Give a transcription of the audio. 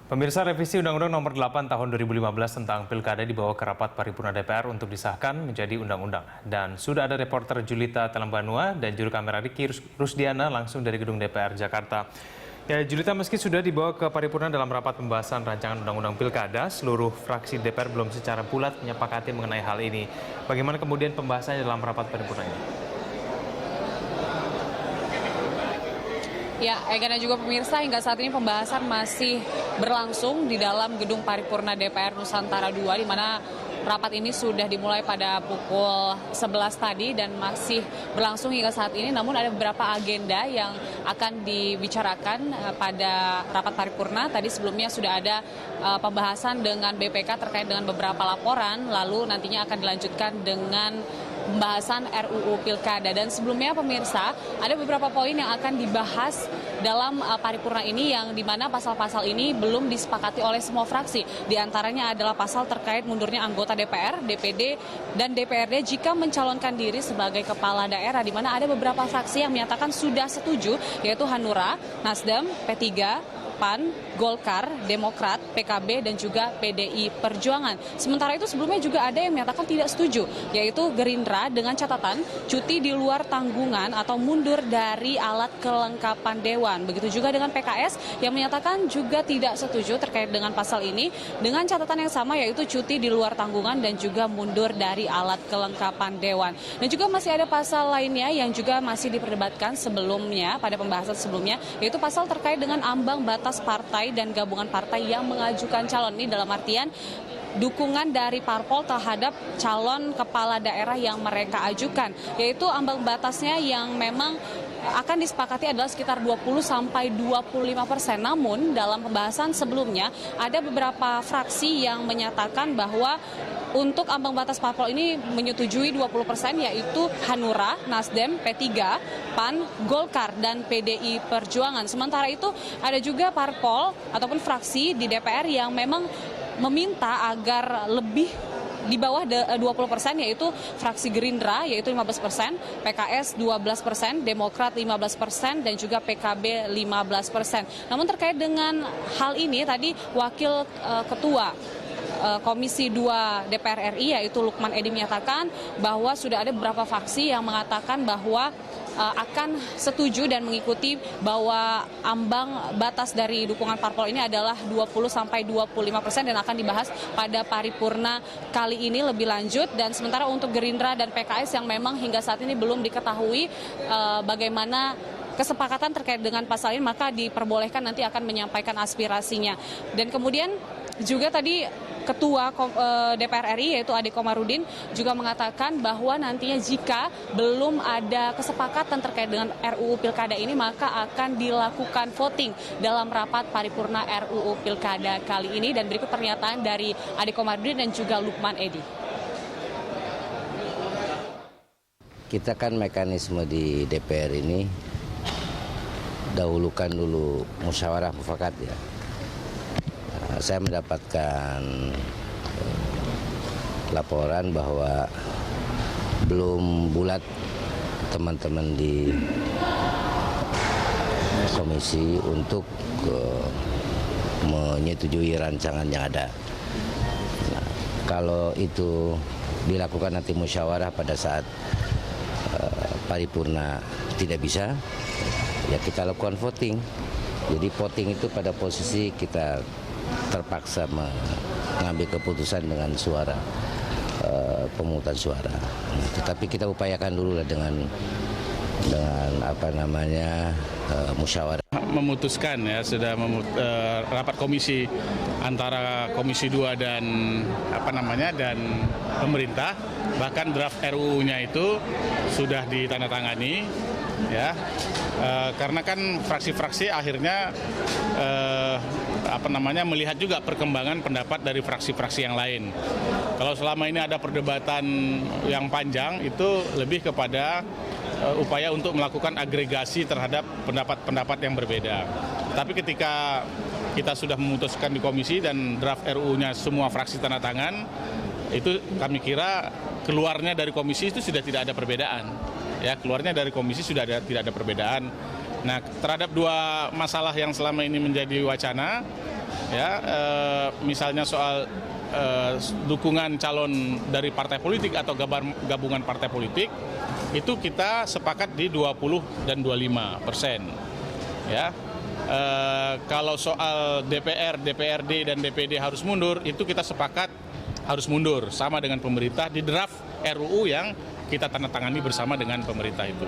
Pemirsa, revisi Undang-Undang Nomor 8 Tahun 2015 tentang Pilkada dibawa ke rapat paripurna DPR untuk disahkan menjadi undang-undang. Dan sudah ada reporter Julita Talambanua dan juru kamera Riki Rusdiana langsung dari gedung DPR Jakarta. Ya, Julita, meski sudah dibawa ke paripurna dalam rapat pembahasan rancangan Undang-Undang Pilkada, seluruh fraksi DPR belum secara bulat menyepakati mengenai hal ini. Bagaimana kemudian pembahasannya dalam rapat paripurna ini? Ya, Ega dan juga pemirsa, hingga saat ini pembahasan masih berlangsung di dalam gedung paripurna DPR Nusantara II, di mana rapat ini sudah dimulai pada pukul 11 tadi dan masih berlangsung hingga saat ini. Namun ada beberapa agenda yang akan dibicarakan pada rapat paripurna. Tadi sebelumnya sudah ada pembahasan dengan BPK terkait dengan beberapa laporan, lalu nantinya akan dilanjutkan dengan pembahasan RUU Pilkada. Dan sebelumnya pemirsa, ada beberapa poin yang akan dibahas dalam paripurna ini yang dimana pasal-pasal ini belum disepakati oleh semua fraksi. Di antaranya adalah pasal terkait mundurnya anggota DPR, DPD, dan DPRD jika mencalonkan diri sebagai kepala daerah, di mana ada beberapa fraksi yang menyatakan sudah setuju, yaitu Hanura, Nasdem, P3, PAN, Golkar, Demokrat, PKB, dan juga PDI Perjuangan. Sementara itu sebelumnya juga ada yang menyatakan tidak setuju, yaitu Gerindra dengan catatan cuti di luar tanggungan atau mundur dari alat kelengkapan dewan. Begitu juga dengan PKS yang menyatakan juga tidak setuju terkait dengan pasal ini dengan catatan yang sama, yaitu cuti di luar tanggungan dan juga mundur dari alat kelengkapan dewan. Dan juga masih ada pasal lainnya yang juga masih diperdebatkan sebelumnya pada pembahasan sebelumnya, yaitu pasal terkait dengan ambang batas partai dan gabungan partai yang mengajukan calon. Ini dalam artian dukungan dari parpol terhadap calon kepala daerah yang mereka ajukan, yaitu ambang batasnya yang memang akan disepakati adalah sekitar 20-25%. Namun dalam pembahasan sebelumnya ada beberapa fraksi yang menyatakan bahwa untuk ambang batas parpol ini menyetujui 20%, yaitu Hanura, Nasdem, P3, PAN, Golkar, dan PDI Perjuangan. Sementara itu ada juga parpol ataupun fraksi di DPR yang memang meminta agar lebih di bawah 20%, yaitu fraksi Gerindra yaitu 15%, PKS 12%, Demokrat 15%, dan juga PKB 15%. Namun terkait dengan hal ini tadi Wakil Ketua Komisi 2 DPR RI yaitu Lukman Edi menyatakan bahwa sudah ada beberapa fraksi yang mengatakan bahwa akan setuju dan mengikuti bahwa ambang batas dari dukungan parpol ini adalah 20-25% dan akan dibahas pada paripurna kali ini lebih lanjut. Dan sementara untuk Gerindra dan PKS yang memang hingga saat ini belum diketahui bagaimana kesepakatan terkait dengan pasal ini, maka diperbolehkan nanti akan menyampaikan aspirasinya. Dan kemudian juga tadi Ketua DPR RI yaitu Ade Komarudin juga mengatakan bahwa nantinya jika belum ada kesepakatan terkait dengan RUU Pilkada ini, maka akan dilakukan voting dalam rapat paripurna RUU Pilkada kali ini. Dan berikut pernyataan dari Ade Komarudin dan juga Lukman Edi. Kita kan mekanisme di DPR ini dahulukan dulu musyawarah mufakat ya. Saya mendapatkan laporan bahwa belum bulat teman-teman di komisi untuk menyetujui rancangan yang ada. Nah, kalau itu dilakukan nanti musyawarah pada saat paripurna tidak bisa, ya kita lakukan voting. Jadi voting itu pada posisi kita terpaksa mengambil keputusan dengan suara pemungutan suara. Nah, tetapi kita upayakan dulu lah dengan musyawarah. Memutuskan ya sudah rapat komisi antara Komisi 2 dan dan pemerintah, bahkan draft RUU-nya itu sudah ditandatangani ya. Karena kan fraksi-fraksi akhirnya melihat juga perkembangan pendapat dari fraksi-fraksi yang lain. Kalau selama ini ada perdebatan yang panjang, itu lebih kepada upaya untuk melakukan agregasi terhadap pendapat-pendapat yang berbeda. Tapi ketika kita sudah memutuskan di komisi dan draft RUU-nya semua fraksi tanda tangan, itu kami kira keluarnya dari komisi itu sudah tidak ada perbedaan. Ya, keluarnya dari komisi tidak ada perbedaan. Nah, terhadap dua masalah yang selama ini menjadi wacana, Ya, misalnya soal dukungan calon dari partai politik atau gabungan partai politik, itu kita sepakat di 20 dan 25%. Ya, kalau soal DPR, DPRD dan DPD harus mundur, itu kita sepakat harus mundur sama dengan pemerintah di draft RUU yang kita tanda tangani bersama dengan pemerintah itu.